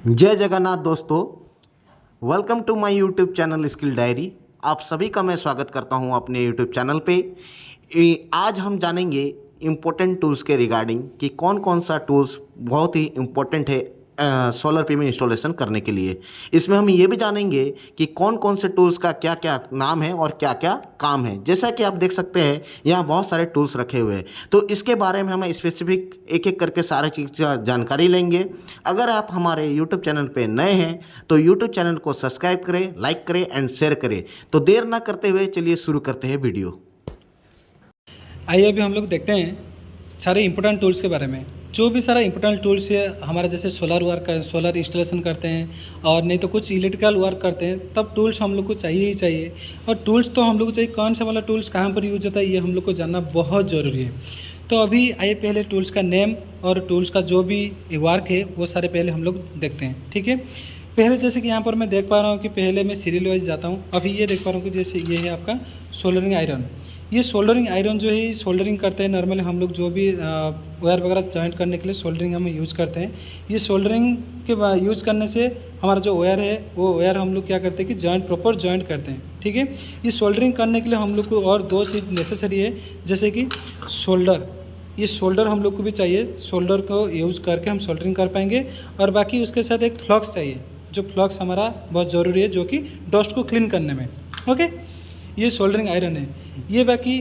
जय जगन्नाथ दोस्तों, welcome to my YouTube channel skill diary. आप सभी का मैं स्वागत करता हूं अपने यूट्यूब चैनल पे। आज हम जानेंगे इम्पोर्टेंट टूल्स के रिगार्डिंग कि कौन कौन सा टूल्स बहुत ही इम्पोर्टेंट है सोलर पी में इंस्टॉलेशन करने के लिए। इसमें हम ये भी जानेंगे कि कौन कौन से टूल्स का क्या क्या नाम है और क्या क्या काम है। जैसा कि आप देख सकते हैं यहाँ बहुत सारे टूल्स रखे हुए हैं, तो इसके बारे में हम स्पेसिफिक एक एक करके सारे चीज़ का जानकारी लेंगे। अगर आप हमारे यूट्यूब चैनल पे नए हैं तो यूट्यूब चैनल को सब्सक्राइब करें, लाइक करें एंड शेयर करें। तो देर ना करते हुए चलिए शुरू करते हैं वीडियो। आइए अभी हम लोग देखते हैं सारे इंपॉर्टेंट टूल्स के बारे में। जो भी सारा इंपॉर्टेंट टूल्स है हमारा, जैसे सोलर इंस्टॉलेशन करते हैं और नहीं तो कुछ इलेक्ट्रिकल वर्क करते हैं, तब टूल्स हम लोग को चाहिए ही चाहिए। और टूल्स तो हम लोग को चाहिए, कौन सा वाला टूल्स कहाँ पर यूज होता है ये हम लोग को जानना बहुत ज़रूरी है। तो अभी आइए पहले टूल्स का नेम और टूल्स का जो भी वर्क है वो सारे पहले हम लोग देखते हैं, ठीक है। पहले जैसे कि यहाँ पर मैं देख पा रहा हूँ कि पहले मैं सीरियल वाइज जाता हूँ। अभी ये देख पा रहा हूँ कि जैसे ये है आपका सोल्डरिंग आयरन। ये सोल्डरिंग आयरन जो है सोल्डरिंग करते हैं नॉर्मली हम लोग, जो भी वायर वगैरह जॉइंट करने के लिए सोल्डरिंग हम यूज़ करते हैं। ये सोल्डरिंग के यूज़ करने से हमारा जो वायर है वो वायर हम लोग क्या करते हैं कि जॉइंट प्रॉपर जॉइंट करते हैं, ठीक है। ये सोल्डरिंग करने के लिए हम लोग को और दो चीज़ नेसेसरी है, जैसे कि शोल्डर। ये शोल्डर हम लोग को भी चाहिए, शोल्डर को यूज़ करके हम सोल्डरिंग कर पाएंगे। और बाकी उसके साथ एक फ्लक्स चाहिए, जो फ्लक्स हमारा बहुत ज़रूरी है, जो कि डस्ट को क्लीन करने में, ओके। ये सोल्डरिंग आयरन है। ये बाकी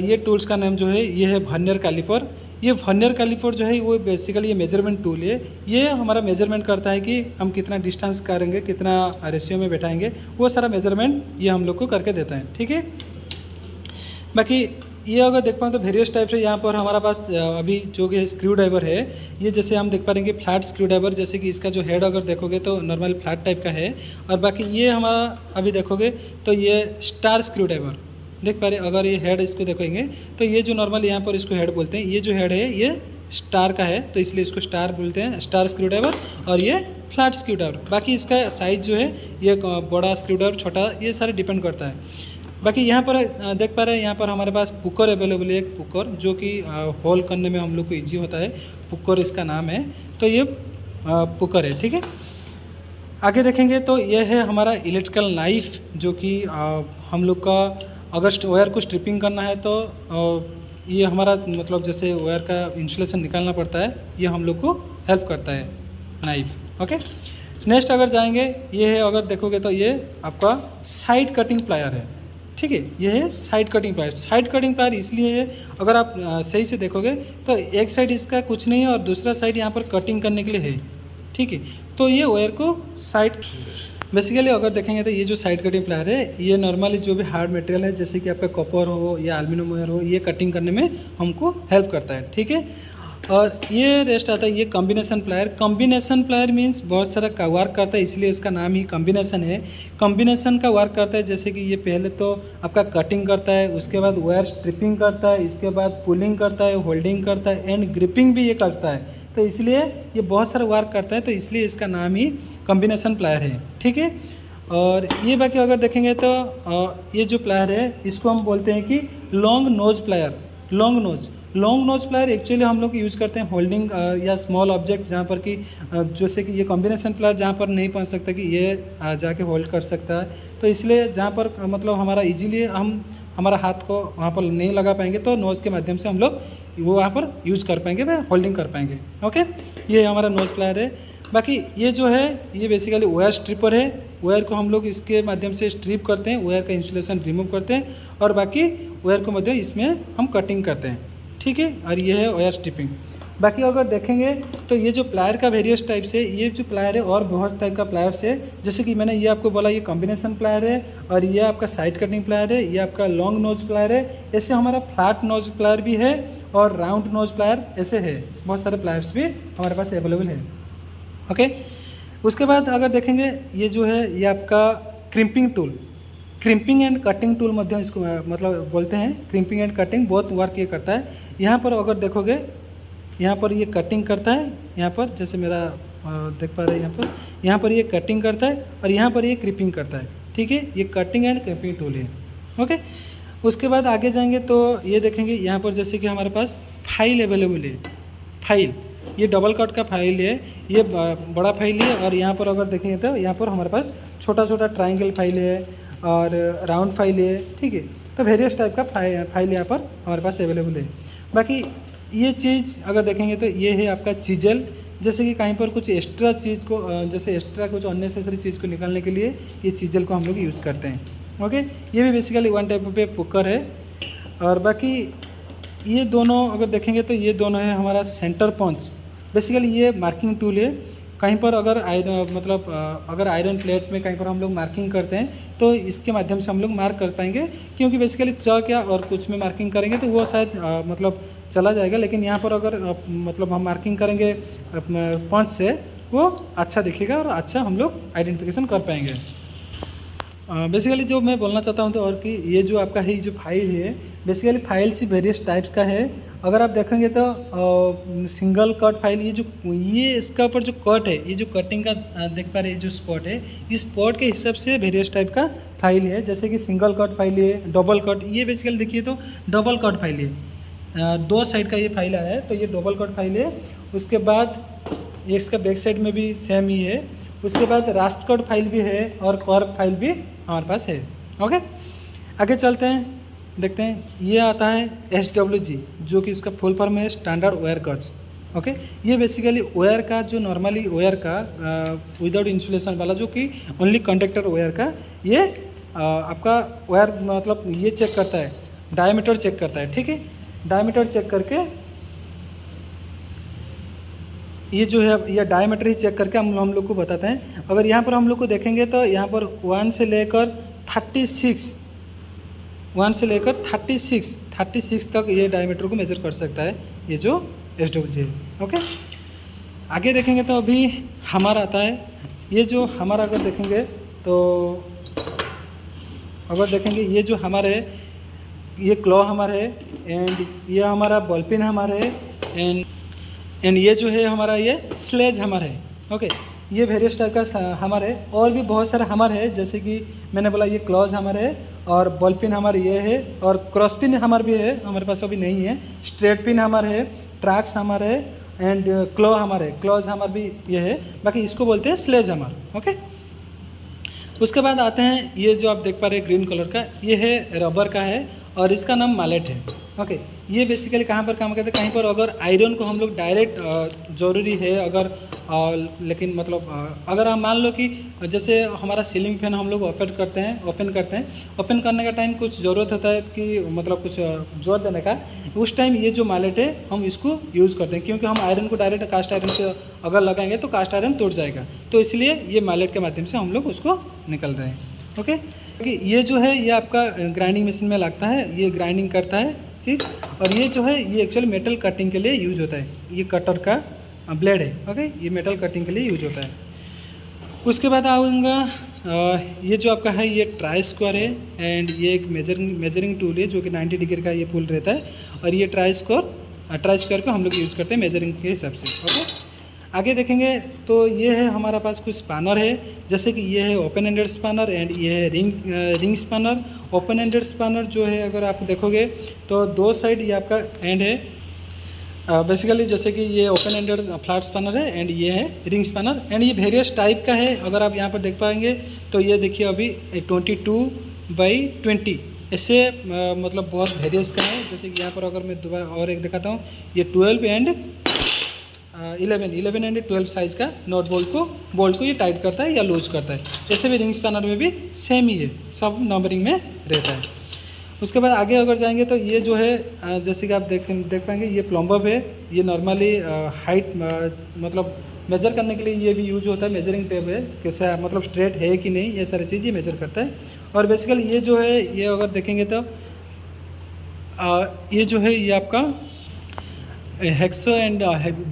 ये टूल्स का नाम जो है ये है वर्नियर कैलिपर। ये वर्नियर कैलिपर जो है वो बेसिकली ये मेजरमेंट टूल है। ये हमारा मेजरमेंट करता है कि हम कितना डिस्टेंस करेंगे, कितना रेशियो में बैठाएंगे, वो सारा मेजरमेंट ये हम लोग को करके देता है, ठीक है। बाकी ये अगर देख पाएँ तो वेरियस टाइप से यहाँ पर हमारा पास अभी जो कि स्क्रू ड्राइवर है, ये जैसे हम देख पा रहे हैं कि फ्लैट स्क्रू ड्राइवर, जैसे कि इसका जो हेड अगर देखोगे तो नॉर्मल फ्लैट टाइप का है। और बाकी ये हमारा अभी देखोगे तो ये स्टार स्क्रू ड्राइवर देख पा रहे, अगर ये हेड इसको देखेंगे तो ये जो नॉर्मल यहाँ पर इसको हेड बोलते हैं, ये जो हेड है ये स्टार का है तो इसलिए इसको स्टार बोलते हैं, स्टार स्क्रू ड्राइवर। और ये फ्लैट स्क्रू ड्राइवर, बाकी इसका साइज़ जो है ये बड़ा स्क्रू ड्राइवर, छोटा, ये सारे डिपेंड करता है। बाकी यहाँ पर देख पा रहे हैं यहाँ पर हमारे पास पुकर अवेलेबल है, एक पुकर जो कि होल करने में हम लोग को ईजी होता है, पुकर इसका नाम है। तो ये पुकर है, ठीक है। आगे देखेंगे तो ये है हमारा इलेक्ट्रिकल नाइफ, जो कि हम लोग का अगर वायर को स्ट्रिपिंग करना है तो ये हमारा मतलब जैसे वायर का इंसुलेशन निकालना पड़ता है, ये हम लोग को हेल्प करता है नाइफ, ओके। नेक्स्ट अगर जाएंगे, ये है अगर देखोगे तो ये आपका साइड कटिंग प्लायर है, ठीक है। ये है side cutting plier. Side cutting plier इसलिए है, अगर आप सही से देखोगे तो एक साइड इसका कुछ नहीं है और दूसरा साइड यहाँ पर कटिंग करने के लिए है, ठीक है। तो ये वायर को साइड बेसिकली अगर देखेंगे तो ये जो साइड कटिंग प्लायर है ये नॉर्मली जो भी हार्ड मटेरियल है, जैसे कि आपका कॉपर हो या एल्यूमिनियम वायर हो, ये कटिंग करने में हमको हेल्प करता है, ठीक है। और ये रेस्ट आता है ये combination plier. Combination plier means बहुत सारा का वर्क करता है, इसलिए इसका नाम ही कॉम्बिनेशन है। कॉम्बिनेशन का वर्क करता है, जैसे कि ये पहले तो आपका कटिंग करता है, उसके बाद वायर स्ट्रिपिंग करता है, इसके बाद पुलिंग करता है, होल्डिंग करता है एंड ग्रिपिंग भी ये करता है। तो इसलिए ये बहुत सारा वर्क करता है, तो इसलिए इसका नाम ही कॉम्बिनेशन प्लायर है, ठीक है। और ये बाकी अगर देखेंगे तो ये जो प्लायर है इसको हम बोलते हैं कि long nose plier. Long nose plier actually हम लोग यूज़ करते हैं होल्डिंग या स्मॉल ऑब्जेक्ट, जहाँ पर कि जैसे कि ये कॉम्बिनेशन प्लायर जहाँ पर नहीं पहुँच सकता कि ये जाके होल्ड कर सकता है, तो इसलिए जहाँ पर मतलब हमारा इजीली हम हमारा हाथ को वहाँ पर नहीं लगा पाएंगे तो नोज़ के माध्यम से हम लोग वो वहाँ पर यूज़ कर पाएंगे, वह होल्डिंग कर पाएंगे, ओके। ये हमारा नोज प्लायर है। बाकी ये जो है ये बेसिकली वायर स्ट्रिपर है। वायर को हम लोग इसके माध्यम से स्ट्रिप करते हैं, वायर का इंसुलेशन रिमूव करते हैं और बाकी वायर को मध्य इसमें हम कटिंग करते हैं, ठीक है। और ये है वायर स्ट्रिपिंग। बाकी अगर देखेंगे तो ये जो प्लायर का वेरियस टाइप से, ये जो प्लायर है और बहुत टाइप का प्लायर्स है, जैसे कि मैंने ये आपको बोला ये कॉम्बिनेशन प्लायर है और ये आपका साइड कटिंग प्लायर है, ये आपका लॉन्ग नोज प्लायर है। ऐसे हमारा फ्लैट नोज प्लायर भी है और राउंड नोज प्लायर ऐसे है, बहुत सारे प्लायर्स भी हमारे पास अवेलेबल है, ओके। उसके बाद अगर देखेंगे ये जो है ये आपका crimping tool, crimping and cutting tool मध्य इसको मतलब बोलते हैं। क्रिम्पिंग एंड कटिंग बहुत वर्क ये करता है। यहाँ पर अगर देखोगे यहाँ पर ये कटिंग करता है, यहाँ पर जैसे मेरा देख पा रहे हैं यहाँ पर ये कटिंग करता है और यहाँ पर ये क्रिपिंग करता है, ठीक है। ये कटिंग एंड क्रिपिंग टूल है, ओके। उसके बाद आगे जाएंगे तो ये देखेंगे यहाँ पर जैसे कि हमारे पास फाइल अवेलेबल है। फाइल ये डबल कट का फाइल है, ये बड़ा फाइल है। और यहाँ पर अगर देखेंगे तो यहाँ पर हमारे पास छोटा छोटा ट्राइंगल फाइल है और राउंड फाइल है, ठीक है। तो वेरियस टाइप का फाइल यहाँ पर हमारे पास अवेलेबल है। बाकी ये चीज़ अगर देखेंगे तो ये है आपका चीजल, जैसे कि कहीं पर कुछ एक्स्ट्रा चीज़ को जैसे एक्स्ट्रा कुछ अननेसेसरी चीज़ को निकालने के लिए ये चीजल को हम लोग यूज़ करते हैं। ओके, ये भी बेसिकली वन टाइप पे पुकर है। और बाकी ये दोनों अगर देखेंगे तो ये दोनों है हमारा सेंटर पंच। बेसिकली ये मार्किंग टूल है। कहीं पर अगर अगर आयरन प्लेट में कहीं पर हम लोग मार्किंग करते हैं तो इसके माध्यम से हम लोग मार्क कर पाएंगे, क्योंकि बेसिकली च क्या और कुछ में मार्किंग करेंगे तो वो शायद चला जाएगा। लेकिन यहाँ पर अगर हम मार्किंग करेंगे पंच से, वो अच्छा दिखेगा और अच्छा हम लोग आइडेंटिफिकेशन कर पाएंगे। बेसिकली जो मैं बोलना चाहता हूँ तो और कि ये जो आपका है, जो फाइल है, बेसिकली फाइल्स ही वेरियस टाइप्स का है। अगर आप देखेंगे तो सिंगल कट फाइल, ये इसका ऊपर जो कट है, ये जो कटिंग का देख पा रहे हैं जो स्पॉट है, इस स्पॉट के हिसाब से वेरियस टाइप का फाइल है। जैसे कि सिंगल कट फाइल है, डबल कट, ये बेसिकली देखिए तो डबल कट फाइल है, 2 साइड का ये फाइल आया है, तो ये डबल कट फाइल है। उसके बाद इसका बैक साइड में भी सेम ही है। उसके बाद रास्ट कट फाइल भी है और कर्व फाइल भी हमारे पास है। ओके, आगे चलते हैं, देखते हैं। ये आता है SWG, जो कि इसका फुल फॉर्म है स्टैंडर्ड वायर गज। ओके, ये बेसिकली वायर का जो नॉर्मली वायर का विदाउट इंसुलेशन वाला, जो कि ओनली कंडक्टर वायर का, ये आपका वायर ये चेक करता है, डायमीटर चेक करता है, ठीक है। डायमीटर चेक करके ये जो है, ये डायमीटर ही चेक करके हम लोग को बताते हैं। अगर यहाँ पर हम लोग को देखेंगे तो यहाँ पर 1 से लेकर 36 तक ये डायमीटर को मेजर कर सकता है, ये जो SWG है। ओके, आगे देखेंगे तो अभी हमारा आता है। ये जो हमारा अगर देखेंगे तो ये जो हमारे, ये क्लॉ हमारे है, एंड ये हमारा बॉल पिन हमारे है, एंड ये जो है हमारा ये स्लेज हमारा है। ओके, ये वेरियस टाइप का हमारे, और भी बहुत सारे हमारे हैं, जैसे कि मैंने बोला ये क्लॉज हमारे है, और बॉल पिन हमारे ये है, और क्रॉस पिन हमारे भी है, हमारे पास अभी नहीं है। स्ट्रेट पिन हमारे है, ट्रैक्स हमारे है, एंड क्लॉ हमारे, क्लॉज हमारे भी ये है। बाकी इसको बोलते हैं स्लेज हमारा। ओके, उसके बाद आते हैं, ये जो आप देख पा रहे हैं ग्रीन कलर का, ये है रबर का है और इसका नाम मालेट है। ओके, ये बेसिकली कहाँ पर काम करते हैं, कहीं पर अगर आयरन को हम लोग डायरेक्ट ज़रूरी है, अगर लेकिन अगर हम मान लो कि जैसे हमारा सीलिंग फैन हम लोग ओपन करते हैं, ओपन करने का टाइम कुछ ज़रूरत होता है कि कुछ जोर देने का, उस टाइम ये जो मालेट है हम इसको यूज़ करते हैं, क्योंकि हम आयरन को डायरेक्ट कास्ट आयरन से अगर लगाएंगे तो कास्ट आयरन टूट जाएगा, तो इसलिए ये मालेट के माध्यम से हम लोग उसको निकल रहे हैं। ओके, ये जो है ये आपका ग्राइंडिंग मशीन में लगता है, ये ग्राइंडिंग करता है चीज़, और ये जो है ये एक्चुअली मेटल कटिंग के लिए यूज होता है, ये कटर का ब्लेड है। ओके, ये मेटल कटिंग के लिए यूज होता है। उसके बाद आऊँगा, ये जो आपका है ये ट्राई स्क्वायर है, एंड ये एक मेजरिंग टूल है, जो कि 90 डिग्री का ये पुल रहता है, और ये ट्राई स्क्वायर को हम लोग यूज़ करते हैं मेजरिंग के हिसाब से। ओके, आगे देखेंगे तो ये है हमारा पास कुछ स्पैनर है, जैसे कि ये है ओपन एंडेड स्पैनर, एंड ये है ring spanner. Open ended spanner जो है अगर आप देखोगे तो 2 साइड ये आपका एंड है, बेसिकली जैसे कि ये ओपन एंडेड फ्लैट स्पैनर है, एंड ये है रिंग स्पैनर, एंड ये वेरियस टाइप का है। अगर आप यहाँ पर देख पाएंगे तो ये देखिए अभी 22/20 ऐसे बहुत वेरियस का है। जैसे कि यहाँ पर अगर मैं दोबारा और एक दिखाता हूँ, ये 12 एंड 11 एंड 12 साइज़ का नॉट बोल्ट को ये टाइट करता है या लूज करता है। जैसे भी रिंग स्पैनर में भी सेम ही है, सब नंबरिंग में रहता है। उसके बाद आगे अगर जाएंगे तो ये जो है जैसे कि आप देख पाएंगे, ये प्लम्बर है, ये नॉर्मली हाइट मेजर करने के लिए ये भी यूज होता है। मेजरिंग टेप है, कैसा स्ट्रेट है कि नहीं, ये सारी चीज़ ये मेजर करता है। और बेसिकली ये जो है ये अगर देखेंगे तो ये जो है ये आपका हेक्सो एंड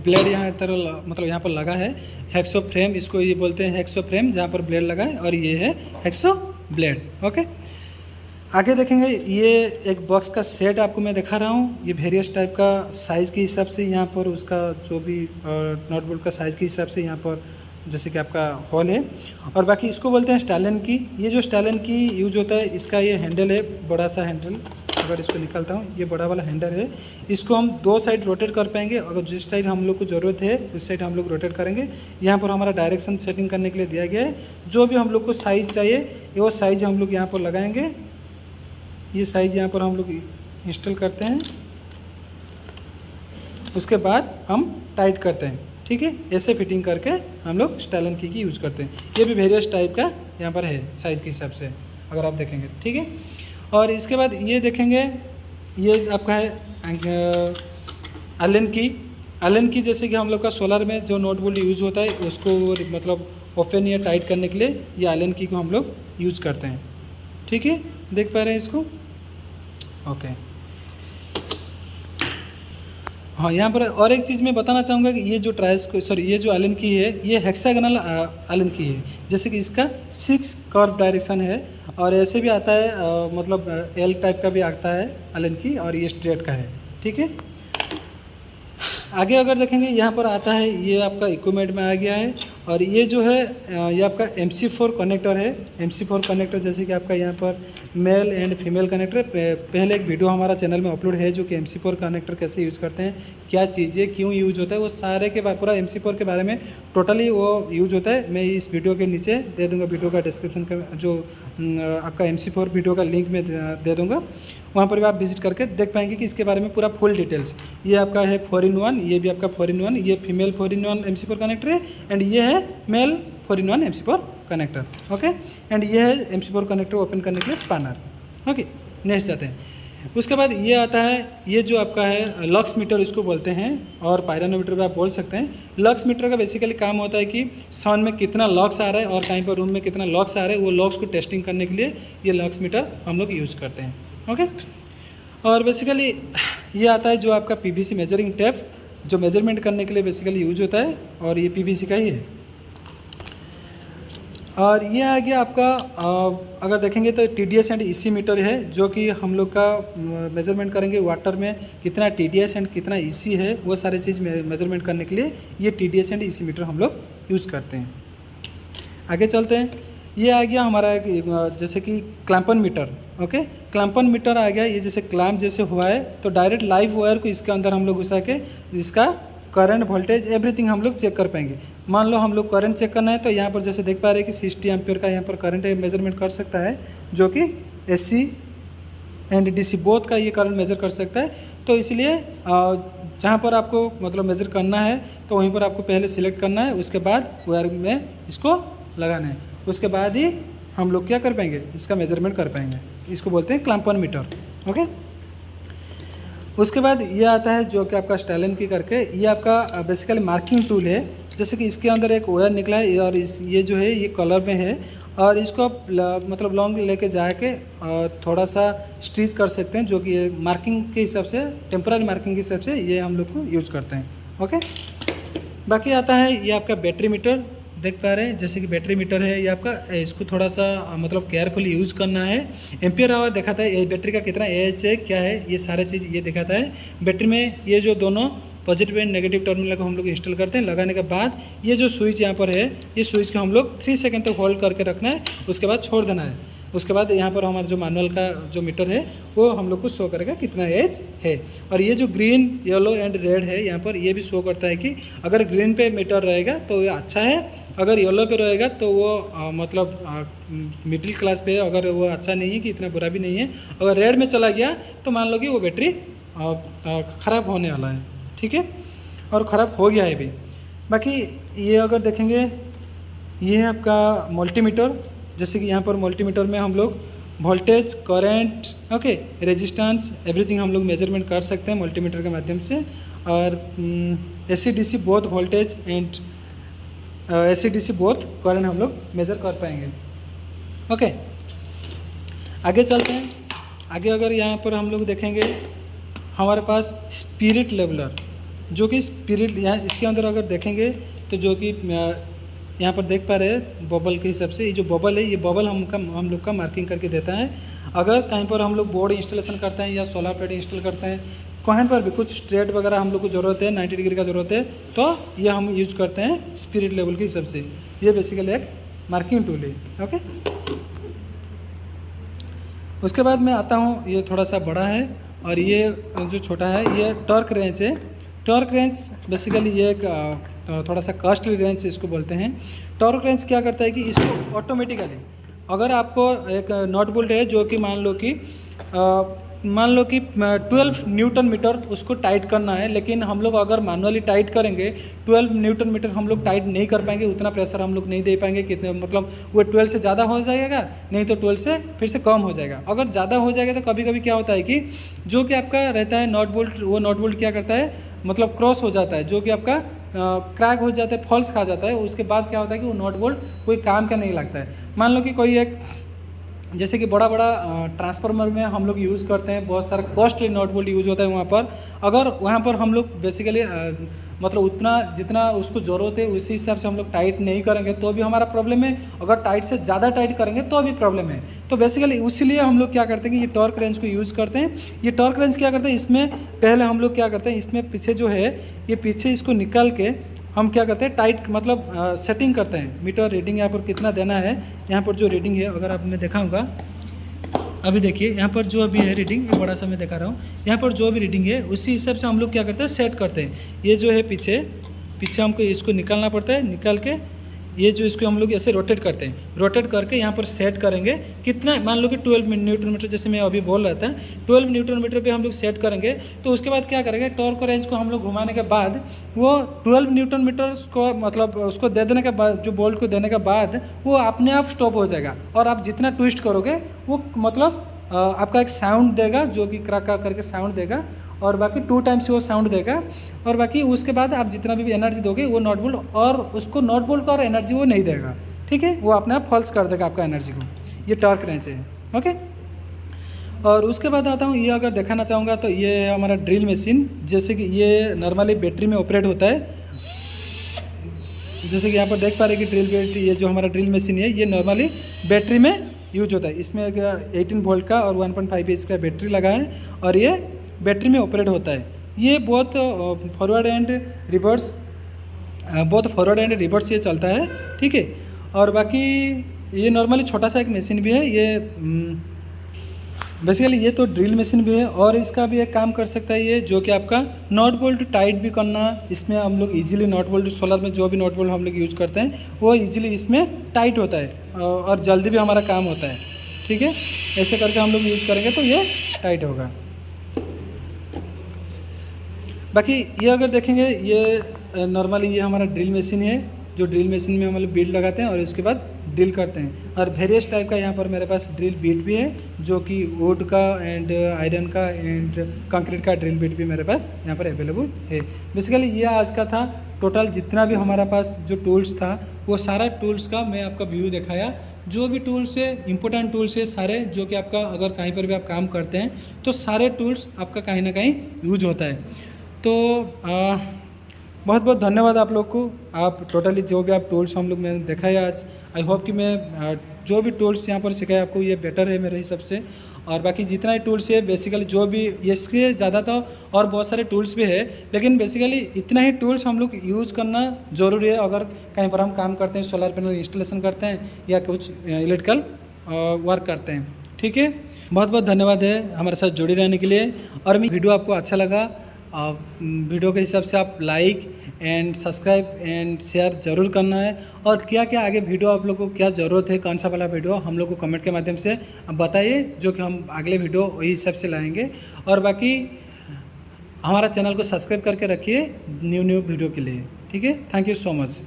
ब्लेड यहाँ तरह यहाँ पर लगा है। हेक्सो फ्रेम इसको ये बोलते हैं, हेक्सो फ्रेम जहाँ पर ब्लेड लगा है, और ये है हेक्सो ब्लेड। ओके, आगे देखेंगे ये एक बॉक्स का सेट आपको मैं दिखा रहा हूँ। ये वेरियस टाइप का साइज़ के हिसाब से यहाँ पर उसका जो भी नॉट बोल्ट का साइज़ के हिसाब से यहाँ पर जैसे कि आपका होल है। और बाकी इसको बोलते हैं स्टैलन की। ये जो स्टैलन की यूज होता है, इसका ये हैंडल है, बड़ा सा हैंडल अगर इसको निकालता हूँ, ये बड़ा वाला हैंडल है, इसको हम 2 साइड रोटेट कर पाएंगे। अगर जिस साइड हम लोग को ज़रूरत है उस साइड हम लोग रोटेट करेंगे। यहाँ पर हमारा डायरेक्शन सेटिंग करने के लिए दिया गया है। जो भी हम लोग को साइज़ चाहिए वो साइज़ हम लोग यहाँ पर लगाएंगे। ये साइज़ यहाँ पर हम लोग इंस्टॉल करते हैं, उसके बाद हम टाइट करते हैं। ठीक है, ऐसे फिटिंग करके हम लोग स्टाइलन की यूज़ करते हैं। ये भी वेरियस टाइप का यहाँ पर है साइज़ के हिसाब से, अगर आप देखेंगे। ठीक है, और इसके बाद ये देखेंगे, ये आपका है एलन की जैसे कि हम लोग का सोलर में जो नोट बोल्ट यूज होता है उसको मतलब ओपन या टाइट करने के लिए ये एलन की को हम लोग यूज करते हैं। ठीक है, देख पा रहे हैं इसको। ओके, हाँ, यहाँ पर और एक चीज़ मैं बताना चाहूँगा कि ये जो ये जो एलन की है ये हेक्सागोनल एलन की है। जैसे कि इसका 6 कर्व डायरेक्शन है और ऐसे भी आता है मतलब एल टाइप का भी आता है एलन की, और ये स्ट्रेट का है। ठीक है, आगे अगर देखेंगे यहाँ पर आता है, ये आपका इक्विपमेंट में आ गया है। और ये जो है ये आपका MC4 कनेक्टर है। MC4 कनेक्टर जैसे कि आपका यहाँ पर मेल एंड फीमेल कनेक्टर, पहले एक वीडियो हमारा चैनल में अपलोड है जो कि MC4 कनेक्टर कैसे यूज़ करते हैं, क्या चीज़ें क्यों यूज होता है, वो सारे के पूरा MC4 के बारे में टोटली वो यूज होता है। मैं इस वीडियो के नीचे दे दूँगा, वीडियो का डिस्क्रिप्शन का जो आपका MC4 वीडियो का लिंक में दे दूँगा, वहाँ पर भी आप विजिट करके देख पाएंगे कि इसके बारे में पूरा फुल डिटेल्स। ये आपका है 4-in-1, ये भी आपका 4-in-1, ये फीमेल 4-in-1 MC4 कनेक्टर है, एंड ये है mail 4-in-1 MC4 connector. Okay, and ये है MC4 कनेक्टर ओपन करने के लिए स्पैनर। ओके, नेक्स्ट जाते हैं। उसके बाद ये आता है, ये जो आपका है लक्स मीटर इसको बोलते हैं, और पायरोनोमीटर भी आप बोल सकते हैं। लक्स मीटर का बेसिकली काम होता है कि सन में कितना लक्स आ रहा है और कहीं पर रूम में कितना लक्स आ रहा है, वो लक्स को टेस्टिंग करने के लिए ये लक्स मीटर हम लोग यूज़ करते हैं। ओके, और बेसिकली ये आता है जो आपका PVC मेजरिंग टेप, जो मेजरमेंट करने के लिए बेसिकली यूज होता है, और ये PVC का ही है। और ये आ गया आपका अगर देखेंगे तो TDS एंड EC मीटर है, जो कि हम लोग का मेजरमेंट करेंगे वाटर में कितना TDS एंड कितना EC है, वो सारे चीज़ मेजरमेंट करने के लिए ये TDS एंड EC मीटर हम लोग यूज करते हैं। आगे चलते हैं। ये आ गया हमारा जैसे कि क्लैंपन मीटर। ओके, क्लैंपन मीटर आ गया। ये जैसे क्लैंप जैसे हुआ है तो डायरेक्ट लाइव वायर को इसके अंदर हम लोग घुसा के इसका करंट, वोल्टेज, एवरीथिंग हम लोग चेक कर पाएंगे। मान लो हम लोग करंट चेक करना है तो यहाँ पर जैसे देख पा रहे हैं कि 60 एम्पियर का यहाँ पर करंट मेजरमेंट कर सकता है, जो कि AC एंड DC बोथ का ये करंट मेजर कर सकता है। तो इसलिए जहाँ पर आपको मतलब मेजर करना है तो वहीं पर आपको पहले सिलेक्ट करना है, उसके बाद वायर में इसको लगाना है, उसके बाद ही हम लोग क्या कर पाएंगे, इसका मेजरमेंट कर पाएंगे। इसको बोलते हैं क्लैंपन मीटर। ओके, उसके बाद ये आता है जो कि आपका स्टाइलन की करके, ये आपका बेसिकली मार्किंग टूल है। जैसे कि इसके अंदर एक वायर निकला है और ये जो है ये कलर में है, और इसको आप मतलब लॉन्ग लेके जाके और थोड़ा सा स्टिच कर सकते हैं, जो कि ये मार्किंग के हिसाब से, टेम्पररी मार्किंग के हिसाब से ये हम लोग को यूज करते हैं। ओके, बाकी आता है ये आपका बैटरी मीटर, देख पा रहे हैं जैसे कि बैटरी मीटर है ये आपका, इसको थोड़ा सा मतलब केयरफुली यूज करना है। एम्पियर आवर दिखाता है, ये बैटरी का कितना AH है, क्या है, ये सारे चीज़ ये दिखाता है। बैटरी में ये जो दोनों पॉजिटिव एंड नेगेटिव टर्मिनल को हम लोग इंस्टॉल करते हैं। लगाने के बाद ये जो स्विच यहाँ पर है, ये स्विच को हम लोग 3 सेकंड तक होल्ड करके रखना है, उसके बाद छोड़ देना है। उसके बाद यहाँ पर हमारा जो मैनुअल का जो मीटर है वो हम लोग को शो करेगा कितना एज है। और ये जो ग्रीन, येलो एंड रेड है यहाँ पर, ये भी शो करता है कि अगर ग्रीन पे मीटर रहेगा तो ये अच्छा है, अगर येलो पे रहेगा तो वो मतलब मिडिल क्लास पे है, अगर वो अच्छा नहीं है कि इतना बुरा भी नहीं है। अगर रेड में चला गया तो मान लो कि वो बैटरी ख़राब होने वाला है। ठीक है, और ख़राब हो गया है भी। बाकी ये अगर देखेंगे, ये है आपका मल्टीमीटर। जैसे कि यहाँ पर मल्टीमीटर में हम लोग voltage, current, okay, resistance, everything हम लोग मेजरमेंट कर सकते हैं मल्टीमीटर के माध्यम से। और AC DC both voltage and AC DC both current हम लोग मेजर कर पाएंगे। ओके, आगे चलते हैं। आगे अगर यहाँ पर हम लोग देखेंगे, हमारे पास स्पिरिट लेवलर, जो कि स्पिरिट, यहाँ इसके अंदर अगर देखेंगे तो जो कि यहाँ पर देख पा रहे हैं बबल के हिसाब से, ये जो बबल है, ये बबल हम लोग का मार्किंग करके देता है। अगर कहीं पर हम लोग बोर्ड इंस्टॉलेशन करते हैं या सोलर प्लेट इंस्टॉल करते हैं, कहीं पर भी कुछ स्ट्रेट वगैरह हम लोग को ज़रूरत है, 90 डिग्री का ज़रूरत है, तो ये हम यूज करते हैं स्पिरिट लेवल के हिसाब से। ये बेसिकली एक मार्किंग टूल है। ओके, उसके बाद मैं आता हूँ, ये थोड़ा सा बड़ा है और ये जो छोटा है ये टॉर्क रेंच है। टॉर्क रेंच बेसिकली ये एक थोड़ा सा कॉस्टली रेंच इसको बोलते हैं। टॉर्क रेंच क्या करता है कि इसको ऑटोमेटिकली, अगर आपको एक नॉट बोल्ट है जो कि मान लो कि 12 न्यूटन मीटर उसको टाइट करना है, लेकिन हम लोग अगर मैनुअली टाइट करेंगे 12 न्यूटन मीटर हम लोग टाइट नहीं कर पाएंगे, उतना प्रेशर हम लोग नहीं दे पाएंगे। कितने मतलब वो 12 से ज़्यादा हो जाएगा, नहीं तो 12 से फिर से कम हो जाएगा। अगर ज़्यादा हो जाएगा तो कभी कभी क्या होता है कि जो कि आपका रहता है नॉट बोल्ट, वो नॉट बोल्ट क्या करता है मतलब क्रॉस हो जाता है, जो कि आपका क्रैक हो जाता है, फॉल्स खा जाता है। उसके बाद क्या होता है कि वो नॉट बोल्ट कोई काम का नहीं लगता है। मान लो कि कोई एक जैसे कि बड़ा बड़ा ट्रांसफार्मर में हम लोग यूज़ करते हैं, बहुत सारा कॉस्टली नॉट बोल्ट यूज़ होता है वहाँ पर। अगर वहाँ पर हम लोग बेसिकली मतलब उतना जितना उसको ज़रूरत है उसी हिसाब से हम लोग टाइट नहीं करेंगे तो भी हमारा प्रॉब्लम है, अगर टाइट से ज़्यादा टाइट करेंगे तो भी प्रॉब्लम है। तो बेसिकली उसीलिए हम लोग क्या करते हैं कि ये टॉर्क रेंच को यूज़ करते हैं। ये टॉर्क रेंच क्या करते हैं, इसमें पहले हम लोग क्या करते हैं, इसमें पीछे जो है ये पीछे इसको निकाल के हम क्या करते हैं टाइट मतलब सेटिंग करते हैं। मीटर रीडिंग यहाँ पर कितना देना है, यहाँ पर जो रीडिंग है अगर आपने देखा होगा, अभी देखिए यहाँ पर जो अभी है रीडिंग, ये बड़ा सा मैं दिखा रहा हूँ, यहाँ पर जो भी रीडिंग है उसी हिसाब से हम लोग क्या करते हैं सेट करते हैं। ये जो है पीछे हमको इसको निकालना पड़ता है, निकाल के ये जो इसको हम लोग ऐसे रोटेट करते हैं, रोटेट करके यहाँ पर सेट करेंगे कितना, मान लो कि 12 न्यूटन मीटर जैसे मैं अभी बोल रहा था, 12 न्यूटन मीटर पे हम लोग सेट करेंगे। तो उसके बाद क्या करेंगे, टॉर्क रेंच को हम लोग घुमाने के बाद वो 12 न्यूटन मीटर को मतलब उसको दे देने के बाद, जो बोल्ट को देने के बाद वो अपने आप स्टॉप हो जाएगा। और आप जितना ट्विस्ट करोगे वो मतलब आपका एक साउंड देगा जो कि क्रैक करके साउंड देगा, और बाकी 2 टाइम्स वो साउंड देगा। और बाकी उसके बाद आप जितना भी एनर्जी दोगे वो नॉट बोल्ट और उसको नॉट बोल्ट का और एनर्जी वो नहीं देगा, ठीक है, वो अपने आप फॉल्स कर देगा आपका एनर्जी को। ये टॉर्क रेंच है, ओके। और उसके बाद आता हूँ, ये अगर दिखाना चाहूँगा तो ये है हमारा ड्रिल मशीन। जैसे कि ये नॉर्मली बैटरी में ऑपरेट होता है, जैसे कि यहाँ पर देख पा रहे हैं कि ड्रिल बेट, ये जो हमारा ड्रिल मशीन है ये नॉर्मली बैटरी में यूज होता है। इसमें 18 वोल्ट का और 1.5 एच का बैटरी लगा है और ये बैटरी में ऑपरेट होता है। ये बहुत फॉरवर्ड एंड रिवर्स ये चलता है, ठीक है। और बाकी ये नॉर्मली छोटा सा एक मशीन भी है, ये बेसिकली ये तो ड्रिल मशीन भी है और इसका भी एक काम कर सकता है ये, जो कि आपका नॉट बोल्ट टाइट भी करना, इसमें हम लोग इजीली नॉट बोल्ट, सोलर में जो भी नॉट बोल्ट हम लोग यूज करते हैं वो इजीली इसमें टाइट होता है और जल्दी भी हमारा काम होता है, ठीक है। ऐसे करके हम लोग यूज़ करेंगे तो ये टाइट होगा। बाकी ये अगर देखेंगे, ये नॉर्मली ये हमारा ड्रिल मशीन है, जो ड्रिल मशीन में हम लोग बीट लगाते हैं और उसके बाद ड्रिल करते हैं। और वेरियस टाइप का यहाँ पर मेरे पास ड्रिल बीट भी है, जो कि वुड का एंड आयरन का एंड कंक्रीट का ड्रिल बीट भी मेरे पास यहाँ पर अवेलेबल है। बेसिकली ये आज का था टोटल, जितना भी हमारा पास जो टूल्स था वो सारा टूल्स का मैं आपका व्यू दिखाया। जो भी टूल्स है इंपॉर्टेंट टूल्स है सारे, जो कि आपका अगर कहीं पर भी आप काम करते हैं तो सारे टूल्स आपका कहीं ना कहीं यूज होता है। तो बहुत बहुत धन्यवाद आप लोग को। आप टोटली जो भी आप टूल्स हम लोग मैंने देखा है आज, आई होप कि मैं जो भी टूल्स यहाँ पर सिखाया आपको ये बेटर है मेरे हिसाब से। और बाकी जितना ही टूल्स है बेसिकली जो भी इसके ज़्यादा था और बहुत सारे टूल्स भी है, लेकिन बेसिकली इतना ही टूल्स हम लोग यूज़ करना ज़रूरी है अगर कहीं पर हम काम करते हैं, सोलर पैनल इंस्टॉलेशन करते हैं या कुछ इलेक्ट्रिकल वर्क करते हैं, ठीक है। बहुत बहुत धन्यवाद है हमारे साथ जुड़े रहने के लिए। और मैं वीडियो आपको अच्छा लगा, वीडियो के हिसाब से आप like and subscribe and share ज़रूर करना है। और क्या क्या आगे वीडियो आप लोग को क्या ज़रूरत है, कौन सा वाला वीडियो हम लोग को कमेंट के माध्यम से बताइए, जो कि हम अगले वीडियो वही हिसाब से लाएंगे। और बाकी हमारा चैनल को सब्सक्राइब करके रखिए न्यू वीडियो के लिए, ठीक है। Thank you so much.